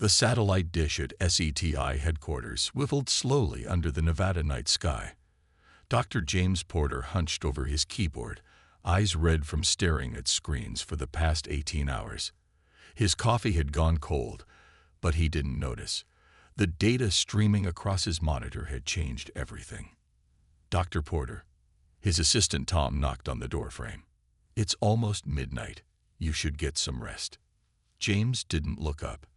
The satellite dish at SETI headquarters swiveled slowly under the Nevada night sky. Dr. James Porter hunched over his keyboard, eyes red from staring at screens for the past 18 hours. His coffee had gone cold, but he didn't notice. The data streaming across his monitor had changed everything. Dr. Porter. His assistant Tom knocked on the doorframe. It's almost midnight. You should get some rest. James didn't look up.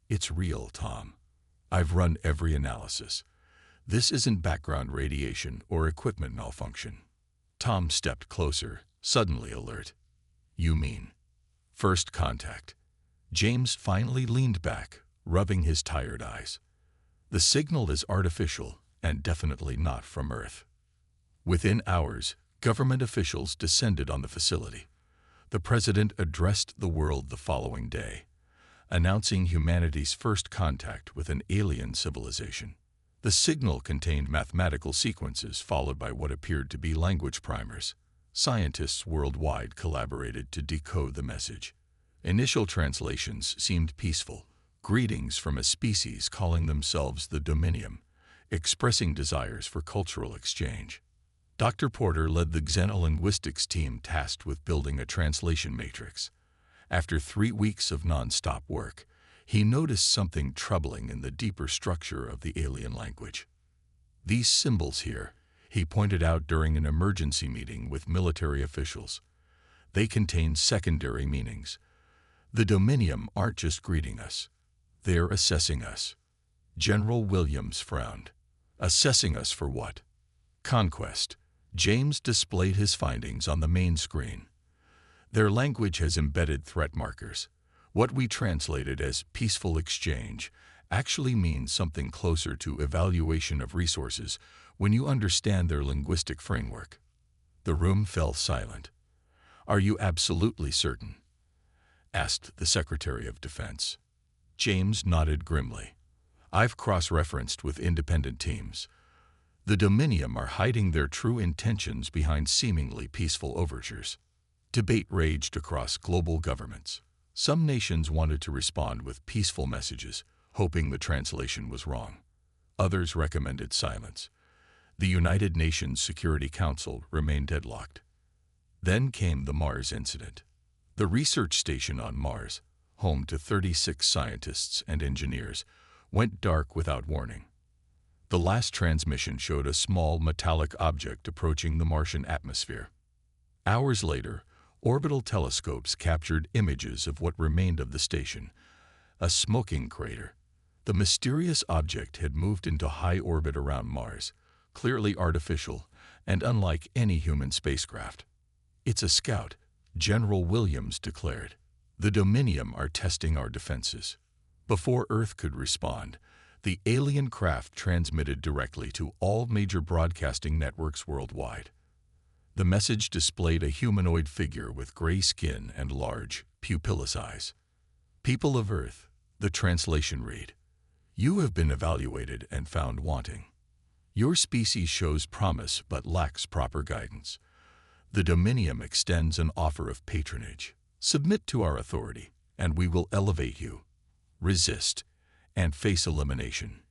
It's real, Tom. I've run every analysis. This isn't background radiation or equipment malfunction. Tom stepped closer, suddenly alert. You mean first contact? James finally leaned back, rubbing his tired eyes. The signal is artificial and definitely not from Earth. Within hours, government officials descended on the facility. The president addressed the world the following day, announcing humanity's first contact with an alien civilization. The signal contained mathematical sequences followed by what appeared to be language primers. Scientists worldwide collaborated to decode the message. Initial translations seemed peaceful, greetings from a species calling themselves the Dominium, expressing desires for cultural exchange. Dr. Porter led the xenolinguistics team tasked with building a translation matrix. After 3 weeks of non-stop work, he noticed something troubling in the deeper structure of the alien language. These symbols here, he pointed out during an emergency meeting with military officials. They contain secondary meanings. The Dominium aren't just greeting us. They're assessing us. General Williams frowned. Assessing us for what? Conquest. James displayed his findings on the main screen. Their language has embedded threat markers. What we translated as peaceful exchange actually means something closer to evaluation of resources when you understand their linguistic framework. The room fell silent. Are you absolutely certain? Asked the Secretary of Defense. James nodded grimly. I've cross-referenced with independent teams. The Dominium are hiding their true intentions behind seemingly peaceful overtures. Debate raged across global governments. Some nations wanted to respond with peaceful messages, hoping the translation was wrong. Others recommended silence. The United Nations Security Council remained deadlocked. Then came the Mars incident. The research station on Mars, home to 36 scientists and engineers, went dark without warning. The last transmission showed a small metallic object approaching the Martian atmosphere. Hours later, orbital telescopes captured images of what remained of the station, a smoking crater. The mysterious object had moved into high orbit around Mars, clearly artificial and unlike any human spacecraft. It's a scout, General Williams declared. The Dominium are testing our defenses. Before Earth could respond, the alien craft transmitted directly to all major broadcasting networks worldwide. The message displayed a humanoid figure with gray skin and large, pupilless eyes. People of Earth, the translation read, you have been evaluated and found wanting. Your species shows promise but lacks proper guidance. The Dominium extends an offer of patronage. Submit to our authority, and we will elevate you. Resist, and face elimination.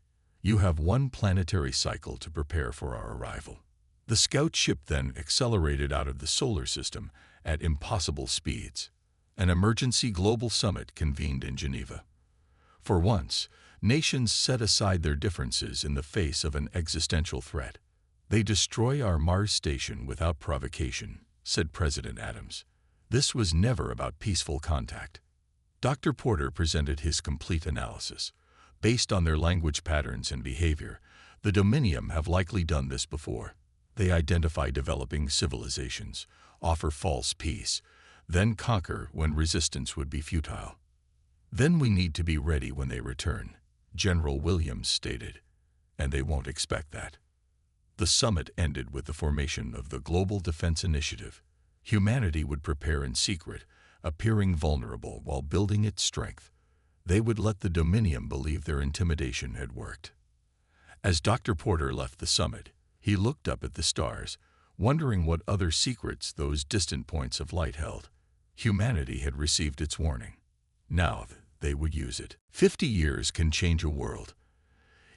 You have 1 planetary cycle to prepare for our arrival. The scout ship then accelerated out of the solar system at impossible speeds. An emergency global summit convened in Geneva. For once, nations set aside their differences in the face of an existential threat. They destroy our Mars station without provocation, said President Adams. This was never about peaceful contact. Dr. Porter presented his complete analysis. Based on their language patterns and behavior, the Dominium have likely done this before. They identify developing civilizations, offer false peace, then conquer when resistance would be futile. Then we need to be ready when they return, General Williams stated, and they won't expect that. The summit ended with the formation of the Global Defense Initiative. Humanity would prepare in secret, appearing vulnerable while building its strength. They would let the Dominium believe their intimidation had worked. As Dr. Porter left the summit, he looked up at the stars, wondering what other secrets those distant points of light held. Humanity had received its warning. Now they would use it. 50 years can change a world.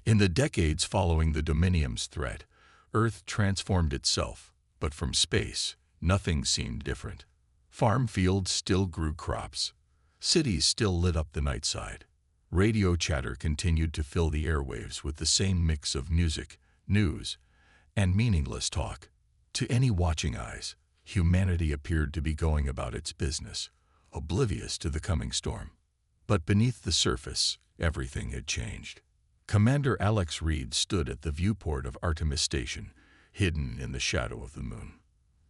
In the decades following the Dominium's threat, Earth transformed itself, but from space, nothing seemed different. Farm fields still grew crops. Cities still lit up the night side. Radio chatter continued to fill the airwaves with the same mix of music, news, and meaningless talk. To any watching eyes, humanity appeared to be going about its business, oblivious to the coming storm. But beneath the surface, everything had changed. Commander Alex Reed stood at the viewport of Artemis Station, hidden in the shadow of the moon.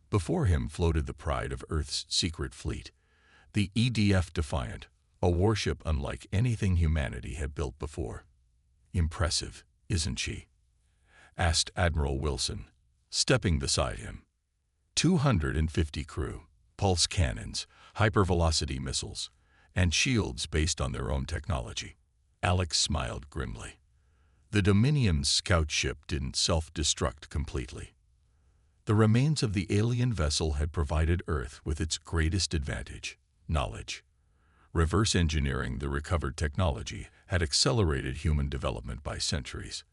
Before him floated the pride of Earth's secret fleet, the EDF Defiant, a warship unlike anything humanity had built before. "Impressive, isn't she?" asked Admiral Wilson, stepping beside him. 250 crew, pulse cannons, hypervelocity missiles, and shields based on their own technology. Alex smiled grimly. The Dominium's scout ship didn't self-destruct completely. The remains of the alien vessel had provided Earth with its greatest advantage: knowledge. Reverse engineering the recovered technology had accelerated human development by centuries.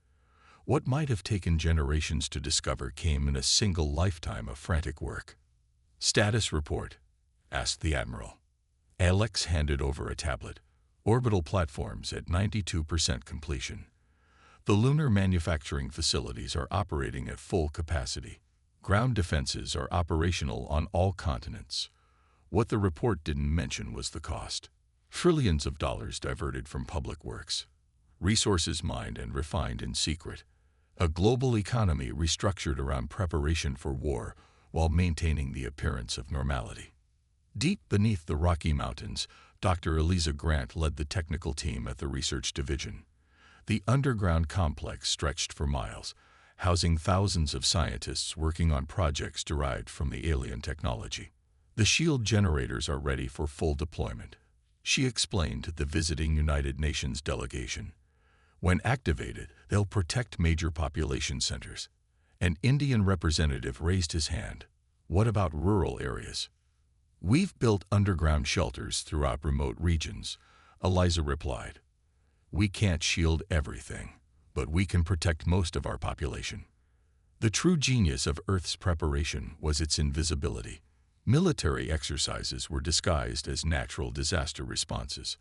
What might have taken generations to discover came in a single lifetime of frantic work. "Status report?" asked the Admiral. Alex handed over a tablet. "Orbital platforms at 92% completion. The lunar manufacturing facilities are operating at full capacity. Ground defenses are operational on all continents." What the report didn't mention was the cost. Trillions of dollars diverted from public works. Resources mined and refined in secret. A global economy restructured around preparation for war while maintaining the appearance of normality. Deep beneath the Rocky Mountains, Dr. Eliza Grant led the technical team at the research division. The underground complex stretched for miles, housing thousands of scientists working on projects derived from the alien technology. "The shield generators are ready for full deployment," she explained to the visiting United Nations delegation. "When activated, they'll protect major population centers." An Indian representative raised his hand. "What about rural areas?" "We've built underground shelters throughout remote regions," Eliza replied. "We can't shield everything, but we can protect most of our population." The true genius of Earth's preparation was its invisibility. Military exercises were disguised as natural disaster responses.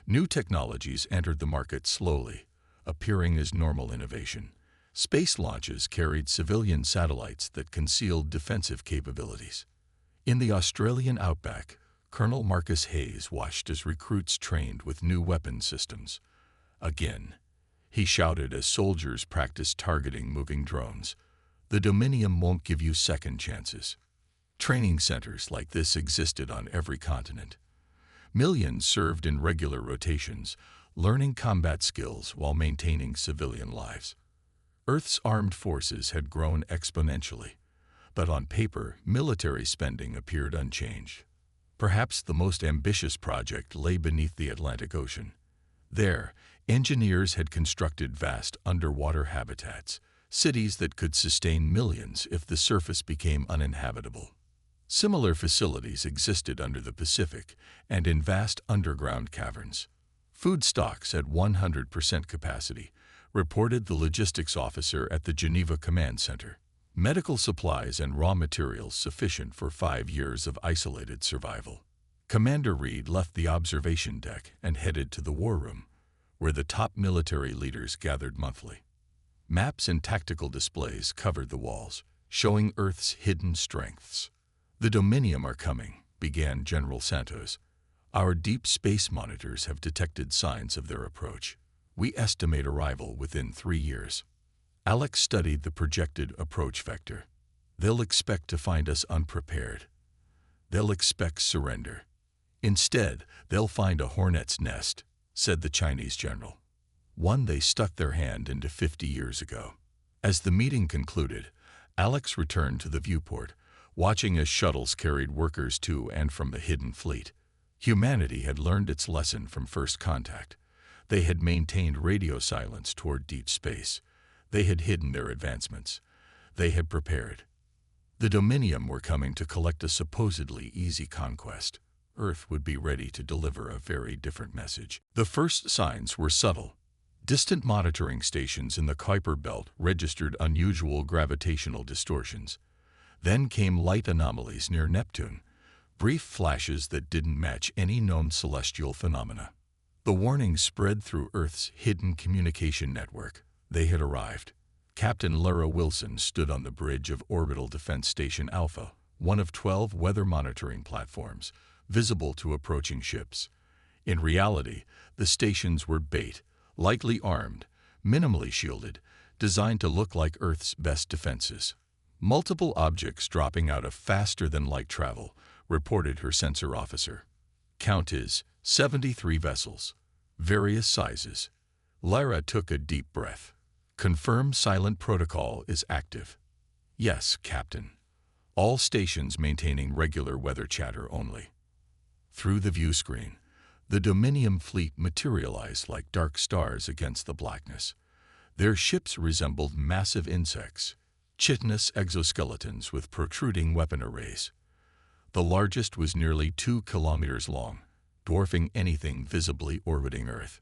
New technologies entered the market slowly, appearing as normal innovation. Space launches carried civilian satellites that concealed defensive capabilities. In the Australian outback, Colonel Marcus Hayes watched as recruits trained with new weapon systems. "Again," he shouted as soldiers practiced targeting moving drones. "The Dominium won't give you second chances." Training centers like this existed on every continent. Millions served in regular rotations, learning combat skills while maintaining civilian lives. Earth's armed forces had grown exponentially, but on paper, military spending appeared unchanged. Perhaps the most ambitious project lay beneath the Atlantic Ocean. There, engineers had constructed vast underwater habitats, cities that could sustain millions if the surface became uninhabitable. Similar facilities existed under the Pacific and in vast underground caverns. "Food stocks at 100% capacity," reported the logistics officer at the Geneva Command Center. "Medical supplies and raw materials sufficient for 5 years of isolated survival." Commander Reed left the observation deck and headed to the war room, where the top military leaders gathered monthly. Maps and tactical displays covered the walls, showing Earth's hidden strengths. "The Dominium are coming," began General Santos. "Our deep space monitors have detected signs of their approach. We estimate arrival within 3 years." Alex studied the projected approach vector. "They'll expect to find us unprepared. They'll expect surrender. Instead, they'll find a hornet's nest," said the Chinese general. "One they stuck their hand into 50 years ago." As the meeting concluded, Alex returned to the viewport, watching as shuttles carried workers to and from the hidden fleet. Humanity had learned its lesson from first contact. They had maintained radio silence toward deep space. They had hidden their advancements. They had prepared. The Dominium were coming to collect a supposedly easy conquest. Earth would be ready to deliver a very different message. The first signs were subtle. Distant monitoring stations in the Kuiper Belt registered unusual gravitational distortions. Then came light anomalies near Neptune, brief flashes that didn't match any known celestial phenomena. The warnings spread through Earth's hidden communication network. They had arrived. Captain Lara Wilson stood on the bridge of Orbital Defense Station Alpha, one of 12 weather monitoring platforms, visible to approaching ships. In reality, the stations were bait, lightly armed, minimally shielded, designed to look like Earth's best defenses. Multiple objects dropping out of faster-than-light travel, reported her sensor officer. Count is 73 vessels, various sizes. Lara took a deep breath. Confirm silent protocol is active. Yes, Captain. All stations maintaining regular weather chatter only. Through the view screen, the Dominium fleet materialized like dark stars against the blackness. Their ships resembled massive insects, chitinous exoskeletons with protruding weapon arrays. The largest was nearly 2 kilometers long, dwarfing anything visibly orbiting Earth.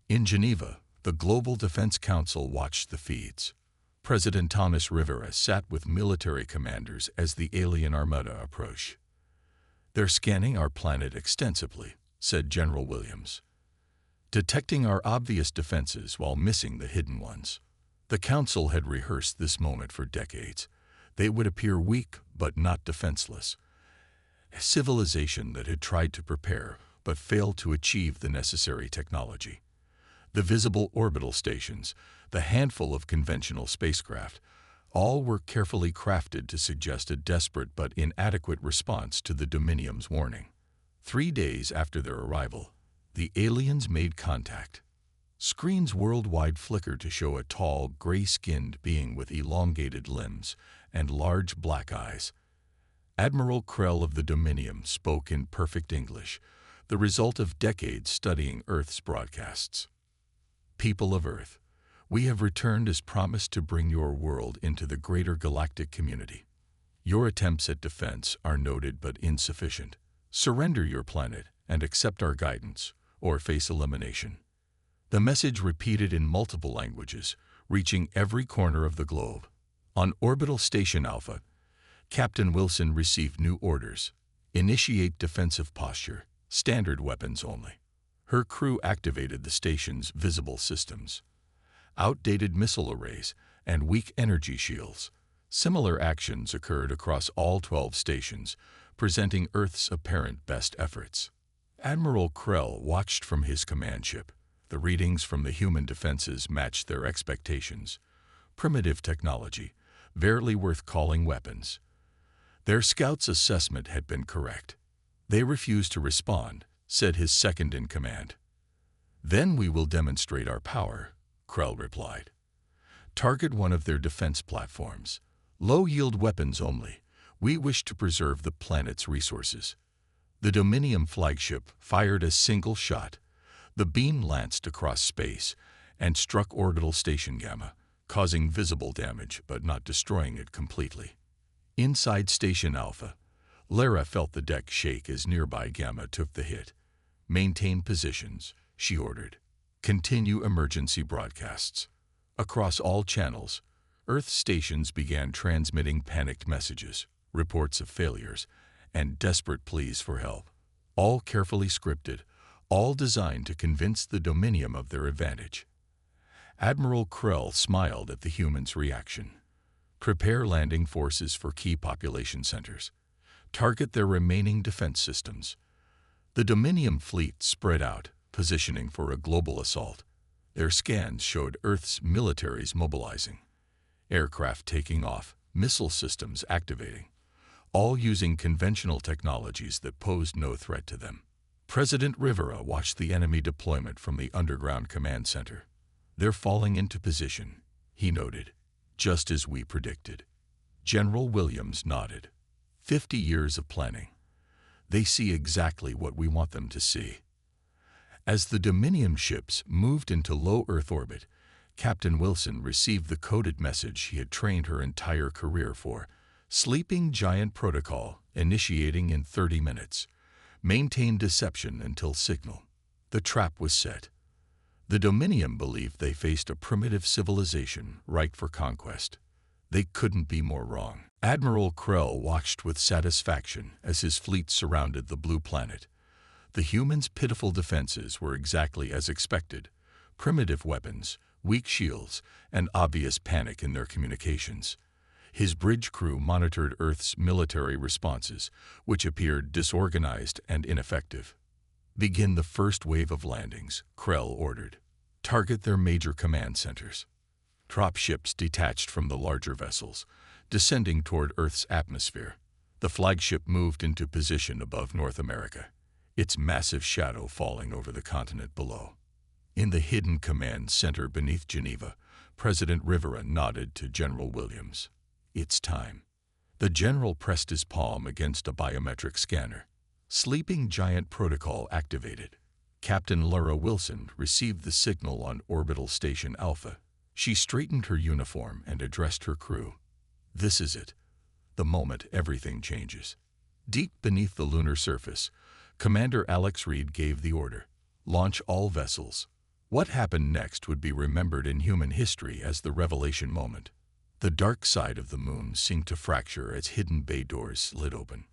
In Geneva, the Global Defense Council watched the feeds. President Thomas Rivera sat with military commanders as the alien armada approached. "They're scanning our planet extensively," said General Williams, "detecting our obvious defenses while missing the hidden ones." The Council had rehearsed this moment for decades. They would appear weak but not defenseless. A civilization that had tried to prepare but failed to achieve the necessary technology. The visible orbital stations, the handful of conventional spacecraft, all were carefully crafted to suggest a desperate but inadequate response to the Dominium's warning. 3 days after their arrival, the aliens made contact. Screens worldwide flickered to show a tall, gray-skinned being with elongated limbs and large black eyes. Admiral Krell of the Dominium spoke in perfect English, the result of decades studying Earth's broadcasts. "People of Earth, we have returned as promised to bring your world into the greater galactic community. Your attempts at defense are noted but insufficient. Surrender your planet and accept our guidance, or face elimination." The message repeated in multiple languages, reaching every corner of the globe. On Orbital Station Alpha, Captain Wilson received new orders. Initiate defensive posture, standard weapons only. Her crew activated the station's visible systems. Outdated missile arrays and weak energy shields. Similar actions occurred across all 12 stations, presenting Earth's apparent best efforts. Admiral Krell watched from his command ship. The readings from the human defenses matched their expectations. Primitive technology, barely worth calling weapons. Their scout's assessment had been correct. They refused to respond, said his second-in-command. "Then we will demonstrate our power," Krell replied. "Target one of their defense platforms. Low-yield weapons only. We wish to preserve the planet's resources." The Dominium flagship fired a single shot. The beam lanced across space and struck Orbital Station Gamma, causing visible damage but not destroying it completely. Inside Station Alpha, Lara felt the deck shake as nearby Gamma took the hit. "Maintain positions," she ordered. "Continue emergency broadcasts." Across all channels, Earth stations began transmitting panicked messages, reports of failures, and desperate pleas for help. All carefully scripted, all designed to convince the Dominium of their advantage. Admiral Krell smiled at the humans' reaction. "Prepare landing forces for key population centers. Target their remaining defense systems." The Dominium fleet spread out, positioning for a global assault. Their scans showed Earth's militaries mobilizing. Aircraft taking off, missile systems activating, all using conventional technologies that posed no threat to them. President Rivera watched the enemy deployment from the underground command center. "They're falling into position," he noted, "just as we predicted." General Williams nodded. 50 years of planning. They see exactly what we want them to see. As the Dominium ships moved into low Earth orbit, Captain Wilson received the coded message he had trained her entire career for. "Sleeping Giant Protocol initiating in 30 minutes. Maintain deception until signal. The trap was set. The Dominium believed they faced a primitive civilization ripe for conquest. They couldn't be more wrong. Admiral Krell watched with satisfaction as his fleet surrounded the blue planet. The humans' pitiful defenses were exactly as expected: primitive weapons, weak shields, and obvious panic in their communications. His bridge crew monitored Earth's military responses, which appeared disorganized and ineffective. "Begin the first wave of landings," Krell ordered. "Target their major command centers." Drop ships detached from the larger vessels, descending toward Earth's atmosphere. The flagship moved into position above North America, its massive shadow falling over the continent below. In the hidden command center beneath Geneva, President Rivera nodded to General Williams. "It's time." The general pressed his palm against a biometric scanner. Sleeping Giant protocol activated. Captain Laura Wilson received the signal on Orbital Station Alpha. She straightened her uniform and addressed her crew. "This is it. The moment everything changes." Deep beneath the lunar surface, Commander Alex Reed gave the order: "Launch all vessels." What happened next would be remembered in human history as the revelation moment. The dark side of the moon seemed to fracture as hidden bay doors slid open.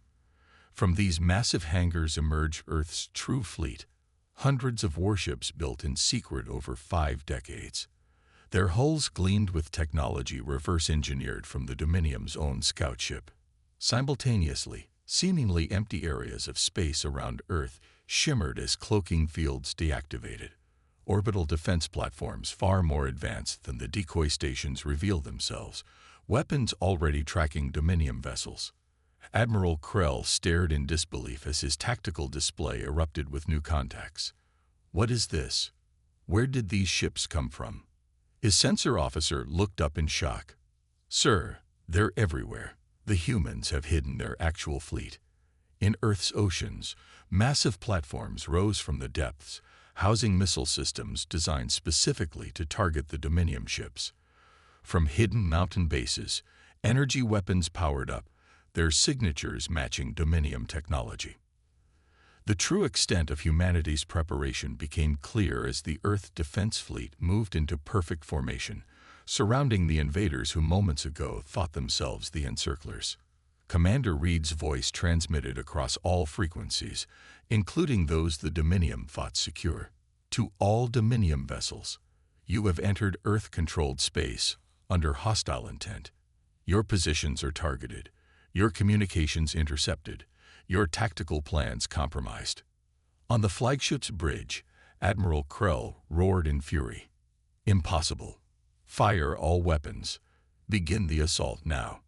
From these massive hangars emerged Earth's true fleet, hundreds of warships built in secret over 5 decades. Their hulls gleamed with technology reverse-engineered from the Dominium's own scout ship. Simultaneously, seemingly empty areas of space around Earth shimmered as cloaking fields deactivated. Orbital defense platforms far more advanced than the decoy stations revealed themselves, weapons already tracking Dominium vessels. Admiral Krell stared in disbelief as his tactical display erupted with new contacts. "What is this? Where did these ships come from?" His sensor officer looked up in shock. "Sir, they're everywhere. The humans have hidden their actual fleet. In Earth's oceans, massive platforms rose from the depths, housing missile systems designed specifically to target the Dominium ships. From hidden mountain bases, energy weapons powered up, their signatures matching Dominium technology." The true extent of humanity's preparation became clear as the Earth Defense Fleet moved into perfect formation, surrounding the invaders who moments ago thought themselves the encirclers. Commander Reed's voice transmitted across all frequencies, including those the Dominium thought secure. "To all Dominium vessels, you have entered Earth-controlled space under hostile intent. Your positions are targeted, your communications intercepted, your tactical plans compromised." On the flagship's bridge, Admiral Krell roared in fury. "Impossible. Fire all weapons. Begin the assault now."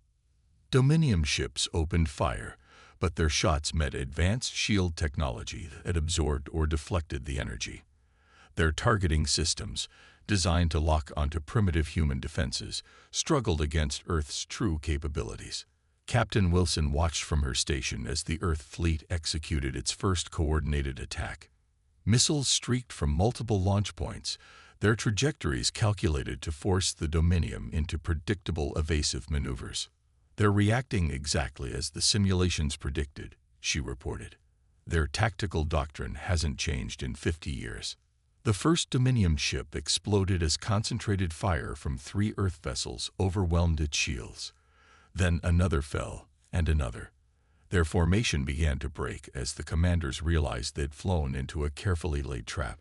Dominium ships opened fire, but their shots met advanced shield technology that absorbed or deflected the energy. Their targeting systems, designed to lock onto primitive human defenses, struggled against Earth's true capabilities. Captain Wilson watched from her station as the Earth fleet executed its first coordinated attack. Missiles streaked from multiple launch points, their trajectories calculated to force the Dominium into predictable evasive maneuvers. "They're reacting exactly as the simulations predicted," she reported. "Their tactical doctrine hasn't changed in 50 years." The first Dominium ship exploded as concentrated fire from 3 Earth vessels overwhelmed its shields. Then another fell, and another. Their formation began to break as the commanders realized they'd flown into a carefully laid trap.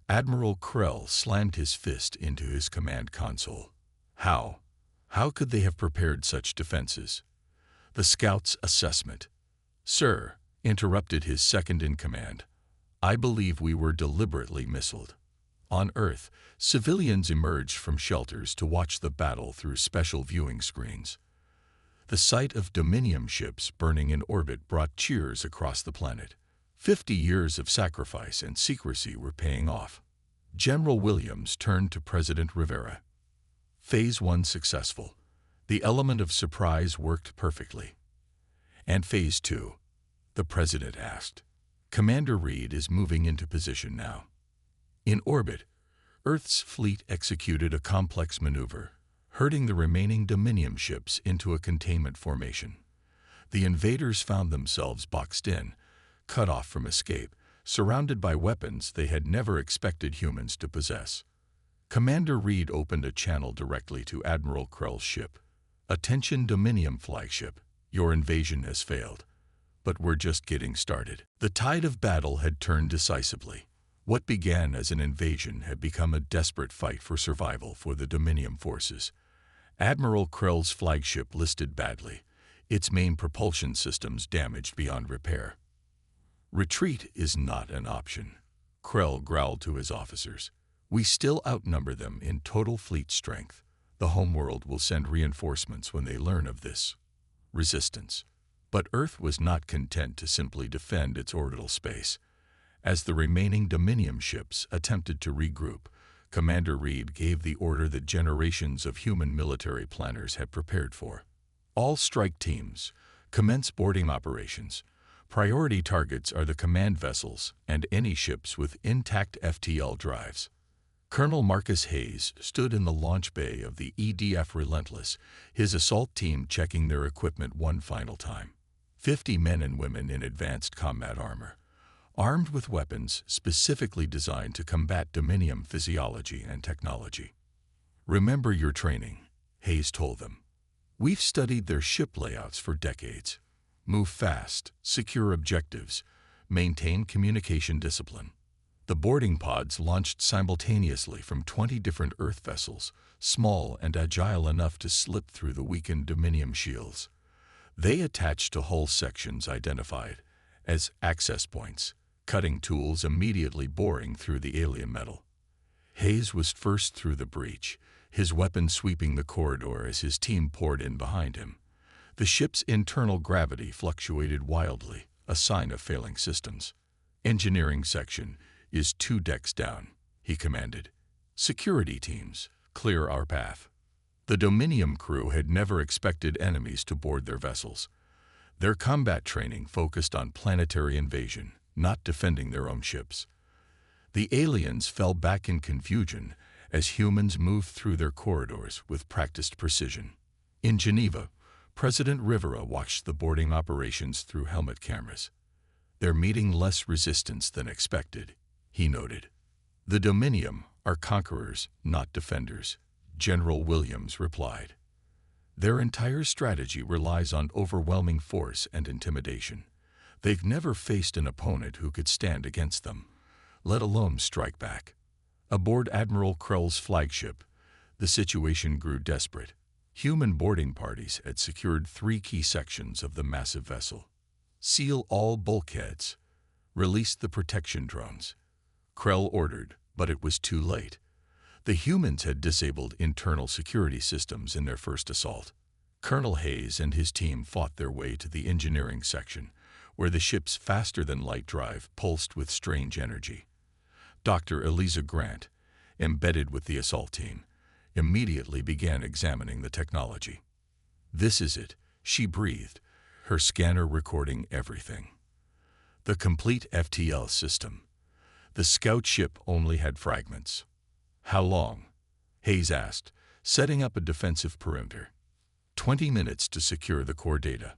Admiral Krell slammed his fist into his command console. How could they have prepared such defenses? The scout's assessment. "Sir," interrupted his second-in-command, "I believe we were deliberately missiled." On Earth, civilians emerged from shelters to watch the battle through special viewing screens. The sight of Dominium ships burning in orbit brought cheers across the planet. 50 years of sacrifice and secrecy were paying off. General Williams turned to President Rivera. "Phase 1 successful. The element of surprise worked perfectly." "And Phase 2?" the President asked. "Commander Reed is moving into position now." In orbit, Earth's fleet executed a complex maneuver, herding the remaining Dominium ships into a containment formation. The invaders found themselves boxed in, cut off from escape, surrounded by weapons they had never expected humans to possess. Commander Reed opened a channel directly to Admiral Krell's ship. "Attention Dominium flagship, your invasion has failed. But we're just getting started." The tide of battle had turned decisively. What began as an invasion had become a desperate fight for survival for the Dominium forces. Admiral Krell's flagship listed badly, its main propulsion systems damaged beyond repair. "Retreat is not an option," Krell growled to his officers. "We still outnumber them in total fleet strength. The homeworld will send reinforcements when they learn of this resistance." But Earth was not content to simply defend its orbital space. As the remaining Dominium ships attempted to regroup, Commander Reed gave the order that generations of human military planners had prepared for. "All strike teams, commence boarding operations. Priority targets are the command vessels and any ships with intact FTL drives." Colonel Marcus Hayes stood in the launch bay of the EDF Relentless, his assault team checking their equipment one final time. 50 men and women in advanced combat armor, armed with weapons specifically designed to combat Dominium physiology and technology. "Remember your training," Hayes told them. "We've studied their ship layouts for decades. Move fast, secure objectives, maintain communication discipline." The boarding pods launched simultaneously from 20 different Earth vessels, small and agile enough to slip through the weakened Dominium shields. They attached to hull sections identified as access points, cutting tools immediately boring through the alien metal. Hayes was first through the breach, his weapon sweeping the corridor as his team poured in behind him. The ship's internal gravity fluctuated wildly, a sign of failing systems. "Engineering section is 2 decks down," he commanded. "Security teams, clear our path." The Dominium crew had never expected enemies to board their vessels. Their combat training focused on planetary invasion, not defending their own ships. The aliens fell back in confusion as humans moved through their corridors with practiced precision. In Geneva, President Rivera watched the boarding operations through helmet cameras. "They're meeting less resistance than expected," he noted. "The Dominium are conquerors, not defenders," General Williams replied. "Their entire strategy relies on overwhelming force and intimidation. They've never faced an opponent who could stand against them, let alone strike back." Aboard Admiral Krell's flagship, the situation grew desperate. Human boarding parties had secured 3 key sections of the massive vessel. "Seal all bulkheads. Release the protection drones," Krell ordered, but it was too late. The humans had disabled internal security systems in their first assault. Colonel Hayes and his team fought their way to the engineering section, where the ship's faster-than-light drive pulsed with strange energy. Dr. Eliza Grant, embedded with the assault team, immediately began examining the technology. "This is it," she breathed, her scanner recording everything. The complete FTL system. The scout ship only had fragments. "How long?" Hayes asked, setting up a defensive perimeter. 20 minutes to secure the core data.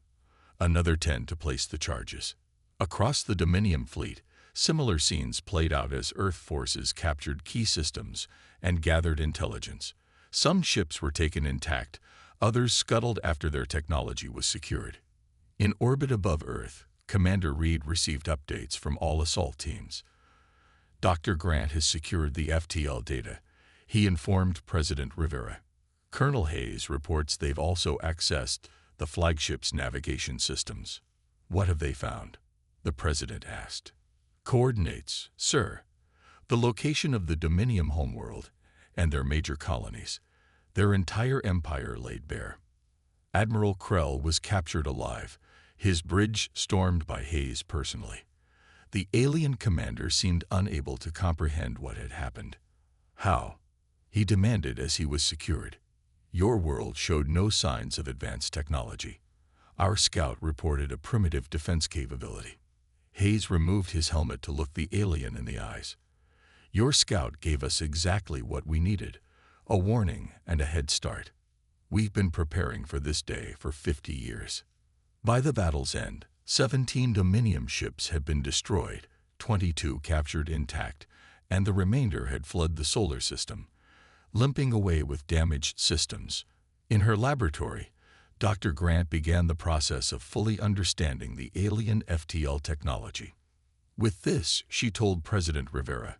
Another 10 to place the charges. Across the Dominium fleet, similar scenes played out as Earth forces captured key systems and gathered intelligence. Some ships were taken intact, others scuttled after their technology was secured. In orbit above Earth, Commander Reed received updates from all assault teams. "Dr. Grant has secured the FTL data," he informed President Rivera. "Colonel Hayes reports they've also accessed the flagship's navigation systems." "What have they found?" the President asked. "Coordinates, sir. The location of the Dominium homeworld and their major colonies. Their entire empire laid bare. Admiral Krell was captured alive, his bridge stormed by Hayes personally." The alien commander seemed unable to comprehend what had happened. "How?" he demanded as he was secured. "Your world showed no signs of advanced technology. Our scout reported a primitive defense capability." Hayes removed his helmet to look the alien in the eyes. "Your scout gave us exactly what we needed, a warning and a head start. We've been preparing for this day for 50 years. By the battle's end, 17 Dominion ships had been destroyed, 22 captured intact, and the remainder had fled the solar system, limping away with damaged systems. In her laboratory, Dr. Grant began the process of fully understanding the alien FTL technology. With this, she told President Rivera,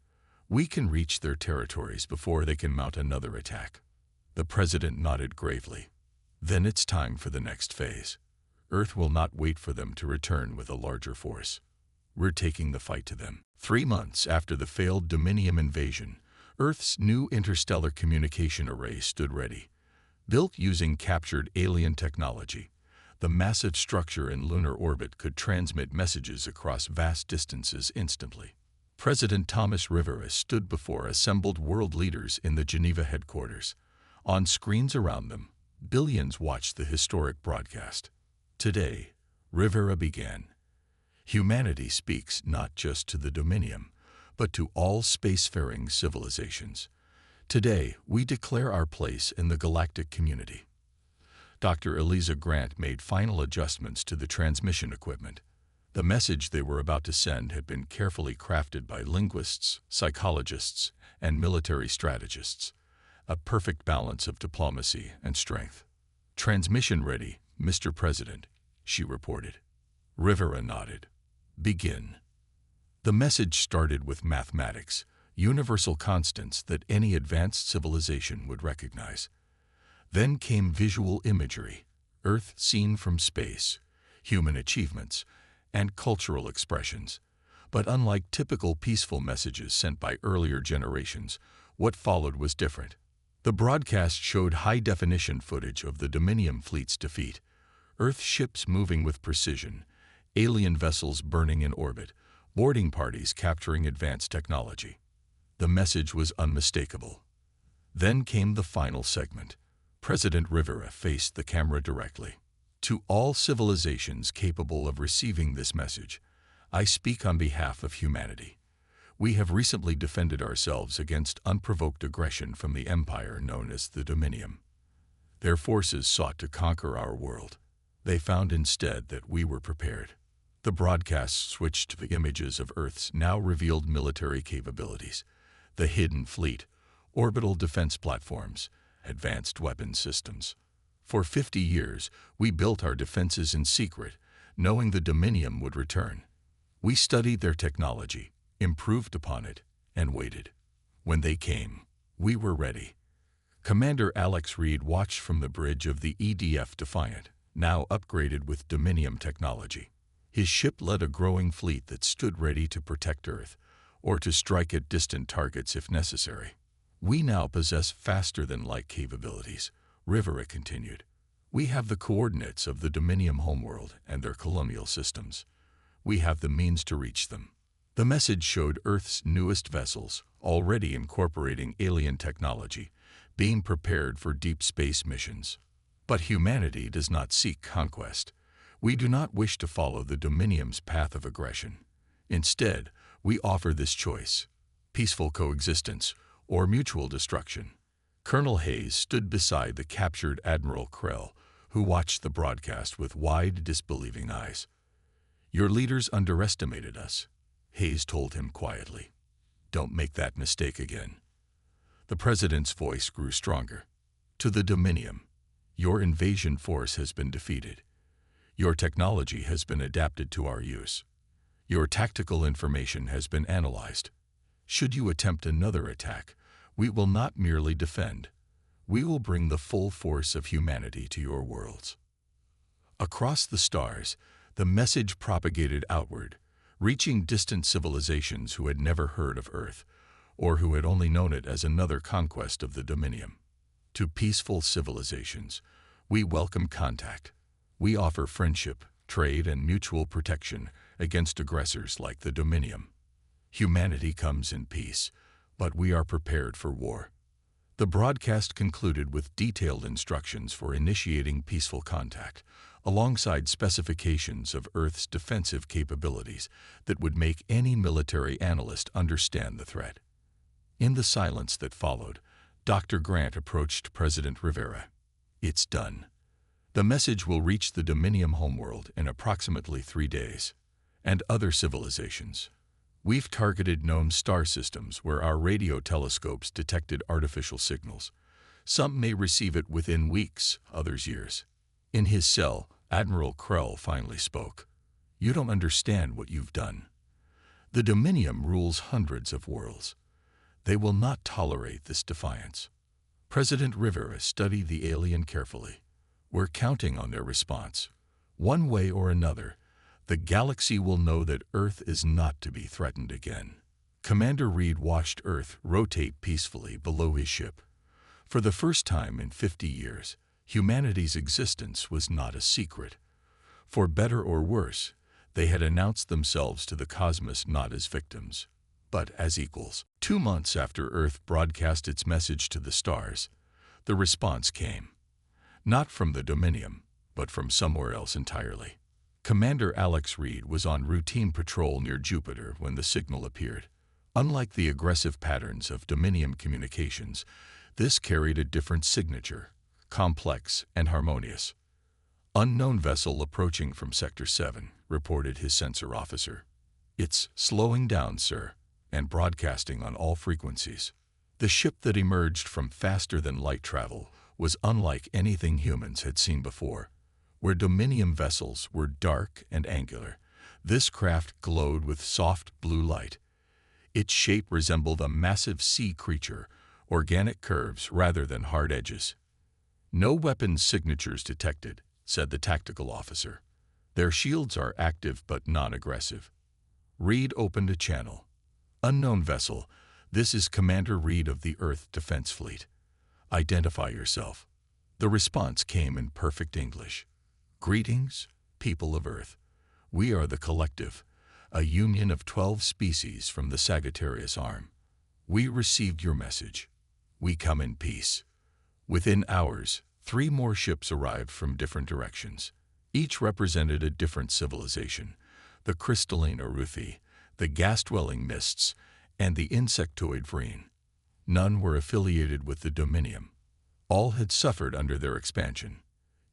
"We can reach their territories before they can mount another attack." The president nodded gravely. "Then it's time for the next phase. Earth will not wait for them to return with a larger force. We're taking the fight to them." 3 months after the failed Dominion invasion, Earth's new interstellar communication array stood ready. Built using captured alien technology, the massive structure in lunar orbit could transmit messages across vast distances instantly. President Thomas Rivera stood before assembled world leaders in the Geneva headquarters. On screens around them, billions watched the historic broadcast. Today, Rivera began. Humanity speaks not just to the Dominion, but to all spacefaring civilizations. Today, we declare our place in the galactic community. Dr. Eliza Grant made final adjustments to the transmission equipment. The message they were about to send had been carefully crafted by linguists, psychologists, and military strategists, a perfect balance of diplomacy and strength. "Transmission ready, Mr. President," she reported. Rivera nodded. "Begin." The message started with mathematics, universal constants that any advanced civilization would recognize. Then came visual imagery, Earth seen from space, human achievements, and cultural expressions. But unlike typical peaceful messages sent by earlier generations, what followed was different. The broadcast showed high-definition footage of the Dominion fleet's defeat, Earth ships moving with precision, alien vessels burning in orbit, boarding parties capturing advanced technology. The message was unmistakable. Then came the final segment. President Rivera faced the camera directly. "To all civilizations capable of receiving this message, I speak on behalf of humanity. We have recently defended ourselves against unprovoked aggression from the empire known as the Dominion. Their forces sought to conquer our world. They found instead that we were prepared." The broadcast switched to the images of Earth's now revealed military capabilities, the hidden fleet, orbital defense platforms, advanced weapon systems. For 50 years, we built our defenses in secret, knowing the Dominion would return. We studied their technology, improved upon it, and waited. When they came, we were ready. Commander Alex Reed watched from the bridge of the EDF Defiant, now upgraded with Dominion technology. His ship led a growing fleet that stood ready to protect Earth, or to strike at distant targets if necessary. "We now possess faster-than-light capabilities," Rivera continued. "We have the coordinates of the Dominion homeworld and their colonial systems. We have the means to reach them." The message showed Earth's newest vessels, already incorporating alien technology, being prepared for deep space missions. But humanity does not seek conquest. We do not wish to follow the Dominion's path of aggression. Instead, we offer this choice: peaceful coexistence or mutual destruction. Colonel Hayes stood beside the captured Admiral Krell, who watched the broadcast with wide, disbelieving eyes. "Your leaders underestimated us," Hayes told him quietly. "Don't make that mistake again." The president's voice grew stronger. "To the Dominion, your invasion force has been defeated. Your technology has been adapted to our use. Your tactical information has been analyzed. Should you attempt another attack, we will not merely defend. We will bring the full force of humanity to your worlds." Across the stars, the message propagated outward, reaching distant civilizations who had never heard of Earth, or who had only known it as another conquest of the Dominion. "To peaceful civilizations, we welcome contact. We offer friendship, trade, and mutual protection against aggressors like the Dominion. Humanity comes in peace, but we are prepared for war." The broadcast concluded with detailed instructions for initiating peaceful contact, alongside specifications of Earth's defensive capabilities that would make any military analyst understand the threat. In the silence that followed, Dr. Grant approached President Rivera. "It's done. The message will reach the Dominium homeworld in approximately 3 days. And other civilizations. We've targeted known star systems where our radio telescopes detected artificial signals. Some may receive it within weeks, others years. In his cell, Admiral Krell finally spoke. You don't understand what you've done. The Dominium rules hundreds of worlds. They will not tolerate this defiance. President Rivera studied the alien carefully. We're counting on their response. One way or another, the galaxy will know that Earth is not to be threatened again. Commander Reed watched Earth rotate peacefully below his ship. For the first time in 50 years, humanity's existence was not a secret. For better or worse, they had announced themselves to the cosmos not as victims, but as equals. 2 months after Earth broadcast its message to the stars, the response came. Not from the Dominium, but from somewhere else entirely. Commander Alex Reed was on routine patrol near Jupiter when the signal appeared. Unlike the aggressive patterns of Dominium communications, this carried a different signature, complex and harmonious. Unknown vessel approaching from Sector 7, reported his sensor officer. It's slowing down, sir, and broadcasting on all frequencies. The ship that emerged from faster-than-light travel was unlike anything humans had seen before. Where Dominium vessels were dark and angular, this craft glowed with soft blue light. Its shape resembled a massive sea creature, organic curves rather than hard edges. No weapon signatures detected, said the tactical officer. Their shields are active but non-aggressive. Reed opened a channel. Unknown vessel, this is Commander Reed of the Earth Defense Fleet. Identify yourself. The response came in perfect English. Greetings, people of Earth. We are the Collective, a union of 12 species from the Sagittarius arm. We received your message. We come in peace. Within hours, 3 more ships arrived from different directions. Each represented a different civilization, the crystalline Aruthi, the gas-dwelling Mists, and the insectoid Vreen. None were affiliated with the Dominium. All had suffered under their expansion.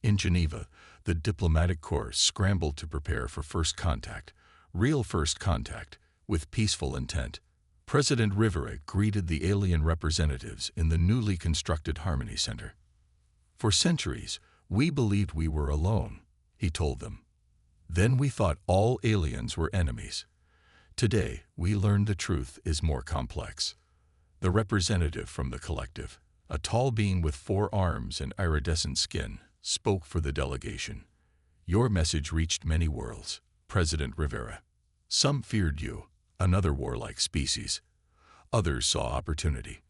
In Geneva, the diplomatic corps scrambled to prepare for first contact, real first contact, with peaceful intent. President Rivera greeted the alien representatives in the newly constructed Harmony Center. For centuries, we believed we were alone, he told them. Then we thought all aliens were enemies. Today, we learned the truth is more complex. The representative from the Collective, a tall being with 4 arms and iridescent skin, spoke for the delegation. Your message reached many worlds, President Rivera. Some feared you, another warlike species. Others saw opportunity.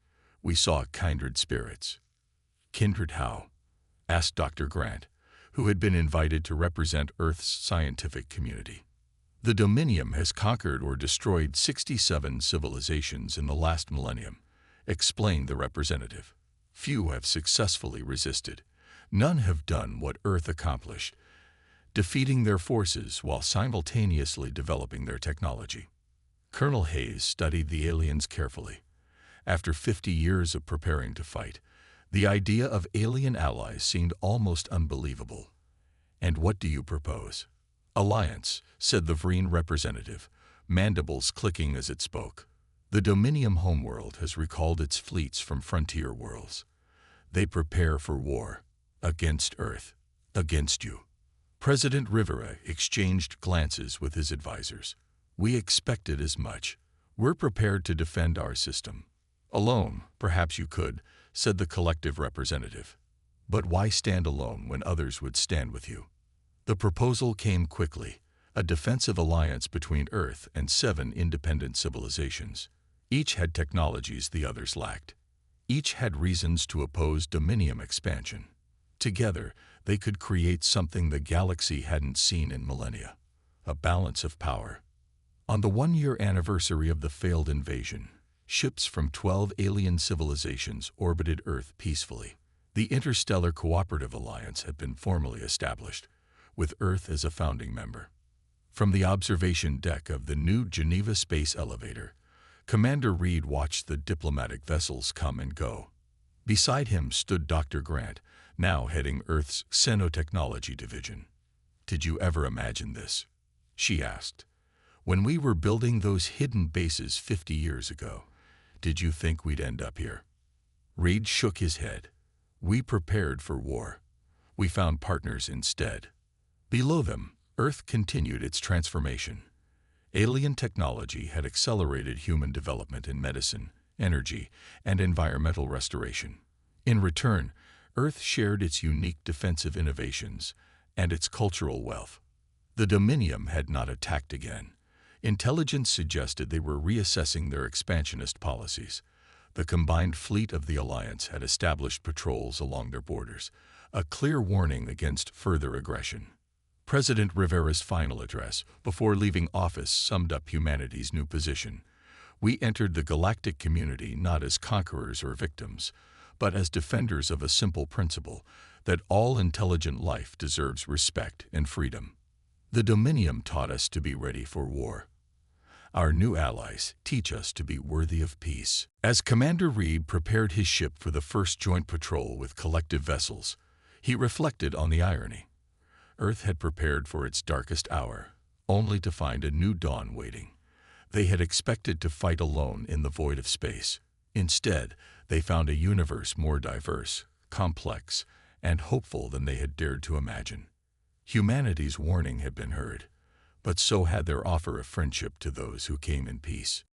We saw kindred spirits. Kindred how? Asked Dr. Grant, who had been invited to represent Earth's scientific community. The Dominium has conquered or destroyed 67 civilizations in the last millennium, explained the representative. Few have successfully resisted. None have done what Earth accomplished, defeating their forces while simultaneously developing their technology. Colonel Hayes studied the aliens carefully. After 50 years of preparing to fight, the idea of alien allies seemed almost unbelievable. And what do you propose? Alliance, said the Vreen representative, mandibles clicking as it spoke. The Dominium homeworld has recalled its fleets from frontier worlds. They prepare for war. Against Earth. Against you. President Rivera exchanged glances with his advisors. We expected as much. We're prepared to defend our system. Alone, perhaps you could, said the Collective representative. But why stand alone when others would stand with you? The proposal came quickly, a defensive alliance between Earth and 7 independent civilizations. Each had technologies the others lacked. Each had reasons to oppose Dominium expansion. Together, they could create something the galaxy hadn't seen in millennia, a balance of power. On the 1-year anniversary of the failed invasion, ships from 12 alien civilizations orbited Earth peacefully. The Interstellar Cooperative Alliance had been formally established, with Earth as a founding member. From the observation deck of the new Geneva space elevator, Commander Reed watched the diplomatic vessels come and go. Beside him stood Dr. Grant, now heading Earth's Xenotechnology Division. "Did you ever imagine this?" she asked. "When we were building those hidden bases 50 years ago, did you think we'd end up here?" Reed shook his head. "We prepared for war. We found partners instead." Below them, Earth continued its transformation. Alien technology had accelerated human development in medicine, energy, and environmental restoration. In return, Earth shared its unique defensive innovations and its cultural wealth. The Dominium had not attacked again. Intelligence suggested they were reassessing their expansionist policies. The combined fleet of the Alliance had established patrols along their borders, a clear warning against further aggression. President Rivera's final address, before leaving office, summed up humanity's new position. "We entered the galactic community not as conquerors or victims, but as defenders of a simple principle, that all intelligent life deserves respect and freedom. The Dominium taught us to be ready for war. Our new allies teach us to be worthy of peace." As Commander Reed prepared his ship for the first joint patrol with collective vessels, he reflected on the irony. Earth had prepared for its darkest hour, only to find a new dawn waiting. They had expected to fight alone in the void of space. Instead, they found a universe more diverse, complex, and hopeful than they had dared to imagine. Humanity's warning had been heard, but so had their offer of friendship to those who came in peace.